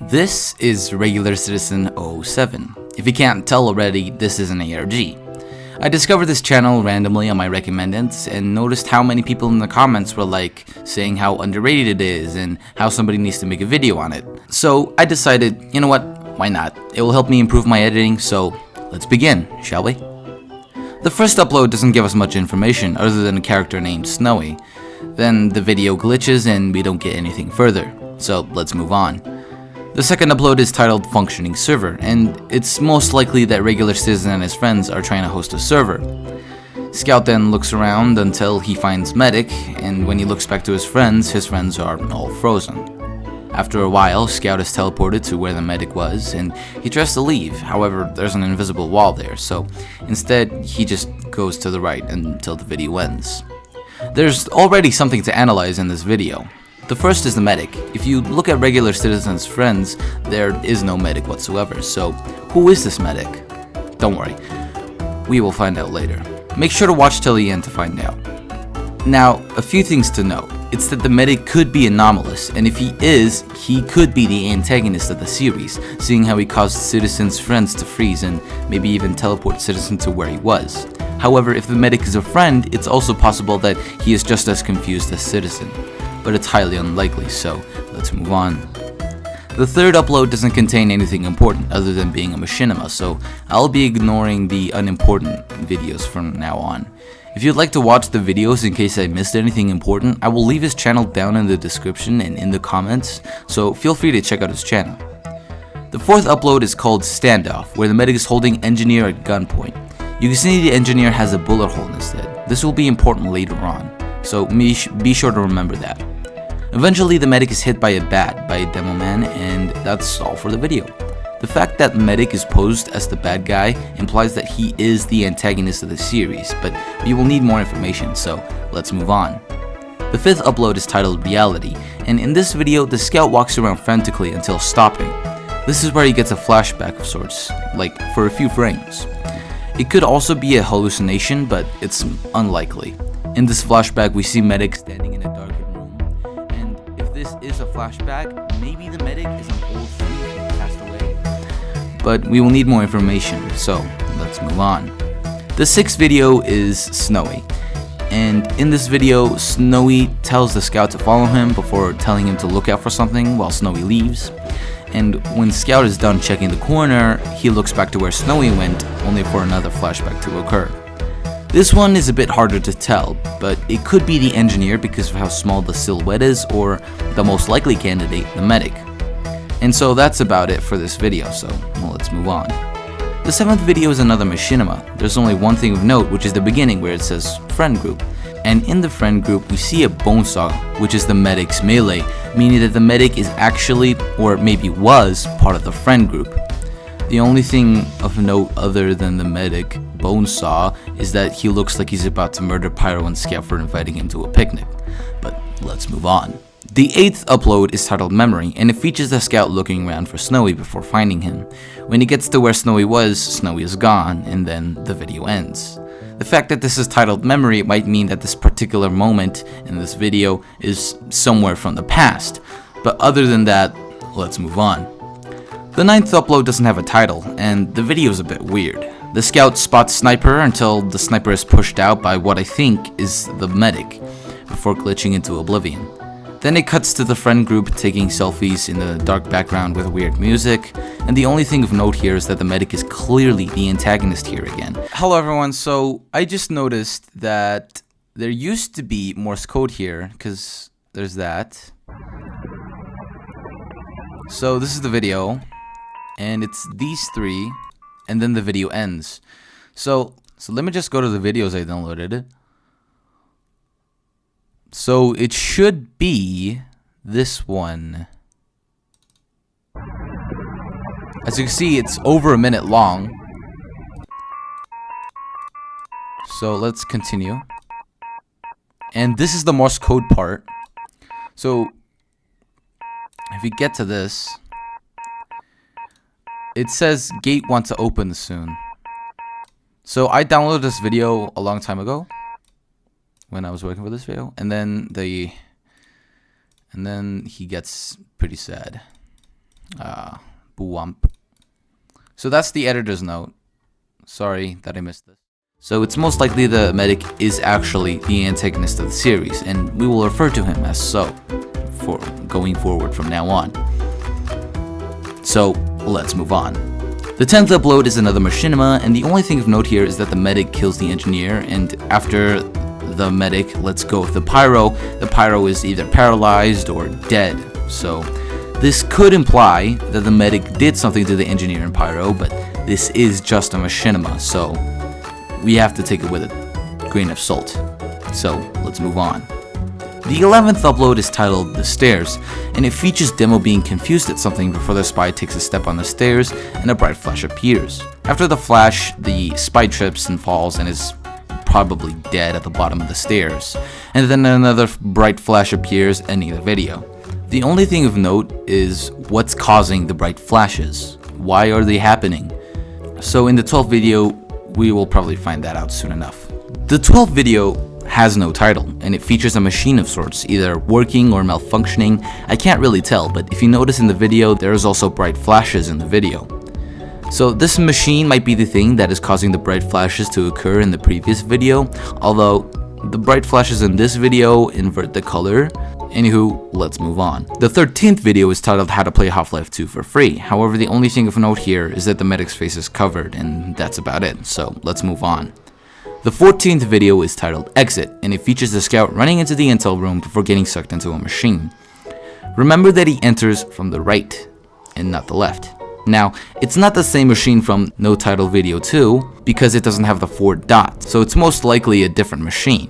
This is Regularcitizen007. If you can't tell already, this is an ARG. I discovered this channel randomly on my recommendeds and noticed how many people in the comments were like saying how underrated it is and how somebody needs to make a video on it. So I decided, you know what, why not? It will help me improve my editing, so let's begin, shall we? The first upload doesn't give us much information other than a character named Snowy. Then the video glitches and we don't get anything further, so let's move on. The second upload is titled Functioning Server, and it's most likely that Regular Citizen and his friends are trying to host a server. Scout then looks around until he finds Medic, and when he looks back to his friends are all frozen. After a while, Scout is teleported to where the Medic was, and he tries to leave. However, there's an invisible wall there, so instead he just goes to the right until the video ends. There's already something to analyze in this video. The first is the Medic. If you look at Regular Citizen's friends, there is no Medic whatsoever, so who is this Medic? Don't worry, we will find out later. Make sure to watch till the end to find out. Now, a few things to note. It's that the Medic could be anomalous, and if he is, he could be the antagonist of the series, seeing how he caused Citizen's friends to freeze and maybe even teleport Citizen to where he was. However, if the Medic is a friend, it's also possible that he is just as confused as Citizen. But it's highly unlikely, so let's move on. The third upload doesn't contain anything important other than being a machinima, so I'll be ignoring the unimportant videos from now on. If you'd like to watch the videos in case I missed anything important, I will leave his channel down in the description and in the comments, so feel free to check out his channel. The fourth upload is called Standoff, where the Medic is holding Engineer at gunpoint. You can see the Engineer has a bullet hole in his head. This will be important later on, so be sure to remember that. Eventually, the Medic is hit by a bat by Demo Man, and that's all for the video. The fact that Medic is posed as the bad guy implies that he is the antagonist of the series, but we will need more information, so let's move on. The fifth upload is titled Reality, and in this video, the Scout walks around frantically until stopping. This is where he gets a flashback of sorts, like for a few frames. It could also be a hallucination, but it's unlikely. In this flashback, we see Medic standing in a dark room. This is a flashback, maybe the Medic is an old friend who passed away. But we will need more information, so let's move on. The sixth video is Snowy, and in this video, Snowy tells the Scout to follow him before telling him to look out for something while Snowy leaves. And when Scout is done checking the corner, he looks back to where Snowy went, only for another flashback to occur. This one is a bit harder to tell, but it could be the Engineer because of how small the silhouette is, or the most likely candidate, the Medic. And so that's about it for this video, so let's move on. The seventh video is another machinima. There's only one thing of note, which is the beginning where it says Friend Group. And in the Friend Group, we see a bone saw, which is the Medic's melee, meaning that the Medic is actually, or maybe was, part of the Friend Group. The only thing of note other than the Medic bone saw is that he looks like he's about to murder Pyro and Scout for inviting him to a picnic. But let's move on. The eighth upload is titled Memory, and it features the Scout looking around for Snowy before finding him. When he gets to where Snowy was, Snowy is gone, and then the video ends. The fact that this is titled Memory might mean that this particular moment in this video is somewhere from the past, but other than that, let's move on. The ninth upload doesn't have a title, and the video is a bit weird. The Scout spots Sniper until the Sniper is pushed out by what I think is the Medic, before glitching into oblivion. Then it cuts to the Friend Group taking selfies in the dark background with weird music, and the only thing of note here is that the Medic is clearly the antagonist here again. Hello everyone, so I just noticed that there used to be Morse code here, because there's that. So this is the video. And it's these three, and then the video ends. So let me just go to the videos I downloaded. So it should be this one. As you can see, it's over a minute long. So let's continue. And this is the Morse code part. So if you get to this, it says gate wants to open soon. So I downloaded this video a long time ago when I was working for this video, and then he gets pretty sad. Buwamp. So that's the editor's note. Sorry that I missed this. So it's most likely the medic is actually the antagonist of the series, and we will refer to him as so for going forward from now on. So let's move on. The 10th upload is another machinima, and the only thing of note here is that the medic kills the engineer, and after the medic lets go of the pyro is either paralyzed or dead. So this could imply that the medic did something to the engineer and pyro, but this is just a machinima, so we have to take it with a grain of salt. So let's move on. The 11th upload is titled The Stairs, and it features Demo being confused at something before the spy takes a step on the stairs and a bright flash appears. After the flash, the spy trips and falls and is probably dead at the bottom of the stairs, and then another bright flash appears, ending the video. The only thing of note is what's causing the bright flashes. Why are they happening? So in the 12th video, we will probably find that out soon enough. The 12th video has no title, and it features a machine of sorts, either working or malfunctioning. I can't really tell, but if you notice in the video, there is also bright flashes in the video. So this machine might be the thing that is causing the bright flashes to occur in the previous video, although the bright flashes in this video invert the color. Anywho, let's move on. The 13th video is titled How to Play Half-Life 2 for Free. However, the only thing of note here is that the medic's face is covered, and that's about it, so let's move on. The 14th video is titled Exit, and it features the scout running into the intel room before getting sucked into a machine. Remember that he enters from the right, and not the left. Now, it's not the same machine from No Title Video 2, because it doesn't have the 4 dots, so it's most likely a different machine.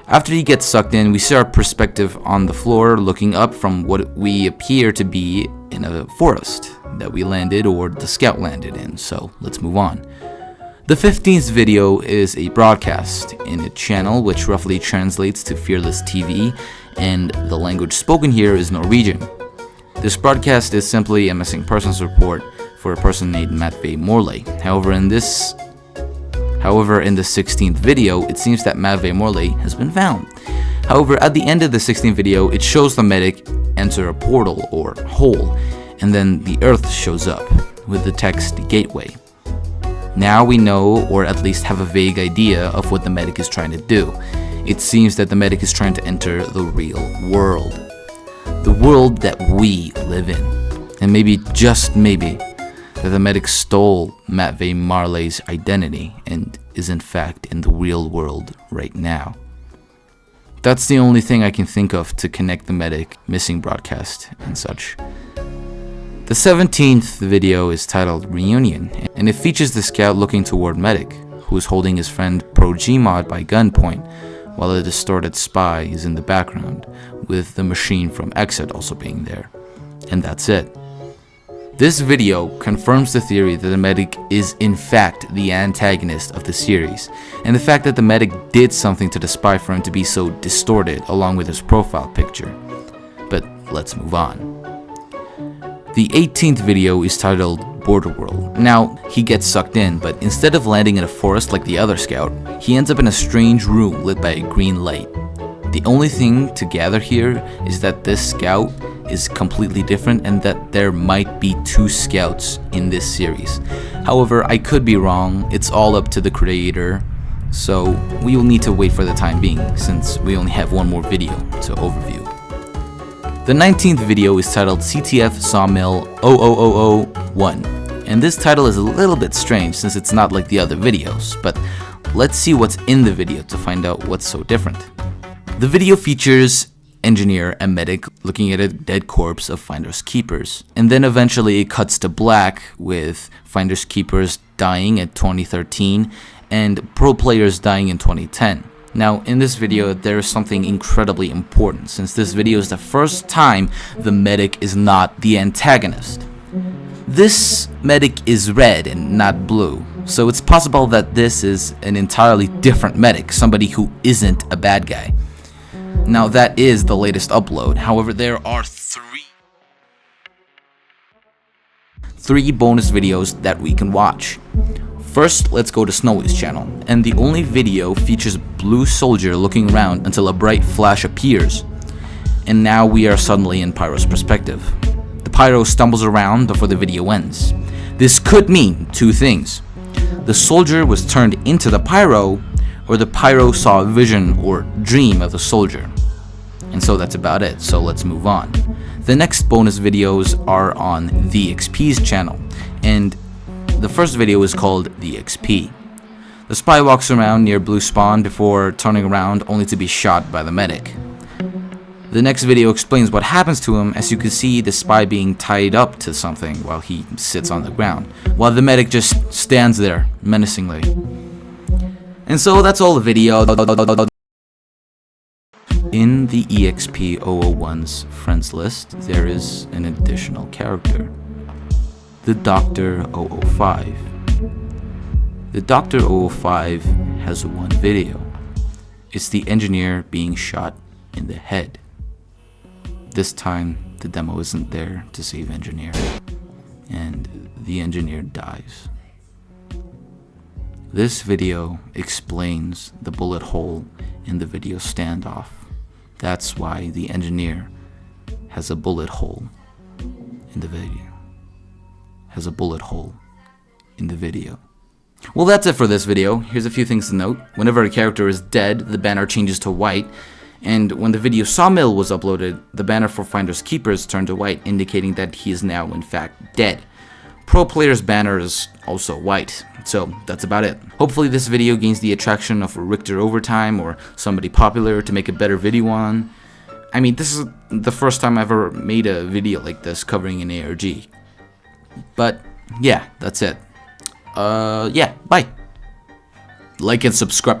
After he gets sucked in, we see our perspective on the floor looking up from what we appear to be in a forest that we landed or the scout landed in, so let's move on. The 15th video is a broadcast in a channel which roughly translates to Fearless TV, and the language spoken here is Norwegian. This broadcast is simply a missing persons report for a person named Matvey Morley. However, in the 16th video, it seems that Matvey Morley has been found. However, at the end of the 16th video, it shows the medic enter a portal or hole, and then the Earth shows up with the text Gateway. Now we know, or at least have a vague idea of what the medic is trying to do. It seems that the medic is trying to enter the real world. The world that we live in. And maybe, just maybe, that the medic stole Matvey Morley's identity and is in fact in the real world right now. That's the only thing I can think of to connect the medic missing broadcast and such. The 17th video is titled Reunion, and it features the scout looking toward medic, who is holding his friend Pro Gmod by gunpoint, while a distorted spy is in the background, with the machine from Exit also being there. And that's it. This video confirms the theory that the medic is in fact the antagonist of the series, and the fact that the medic did something to the spy for him to be so distorted along with his profile picture. But let's move on. The 18th video is titled Border World. Now, he gets sucked in, but instead of landing in a forest like the other scout, he ends up in a strange room lit by a green light. The only thing to gather here is that this scout is completely different and that there might be 2 scouts in this series. However, I could be wrong, it's all up to the creator, so we will need to wait for the time being since we only have one more video to overview. The 19th video is titled CTF Sawmill 00001, and this title is a little bit strange since it's not like the other videos, but let's see what's in the video to find out what's so different. The video features engineer and medic looking at a dead corpse of Finders Keepers, and then eventually it cuts to black with Finders Keepers dying in 2013 and pro players dying in 2010. Now, in this video, there is something incredibly important, since this video is the first time the medic is not the antagonist. This medic is red and not blue, so it's possible that this is an entirely different medic, somebody who isn't a bad guy. Now, that is the latest upload, however, there are three bonus videos that we can watch. First, let's go to Snowy's channel, and the only video features Blue Soldier looking around until a bright flash appears, and now we are suddenly in Pyro's perspective. The pyro stumbles around before the video ends. This could mean two things. The soldier was turned into the pyro, or the pyro saw a vision or dream of the soldier. And so that's about it, so let's move on. The next bonus videos are on the XP's channel, and the first video is called the XP. The spy walks around near Blue Spawn before turning around only to be shot by the medic. The next video explains what happens to him, as you can see the spy being tied up to something while he sits on the ground, while the medic just stands there menacingly. And so that's all the video. In the EXP-001's friends list, there is an additional character, the Dr. 005. The Dr. 005 has one video. It's the engineer being shot in the head. This time, the demo isn't there to save engineer, and the engineer dies. This video explains the bullet hole in the video standoff. That's why the engineer has a bullet hole in the video. Well, that's it for this video. Here's a few things to note. Whenever a character is dead, the banner changes to white. And when the video Sawmill was uploaded, the banner for Finders Keepers turned to white, indicating that he is now in fact dead. Pro Player's banner is also white. So that's about it. Hopefully this video gains the attraction of Richter Overtime or somebody popular to make a better video on. I mean, this is the first time I've ever made a video like this covering an ARG. But yeah, that's it. Yeah, bye. Like and subscribe.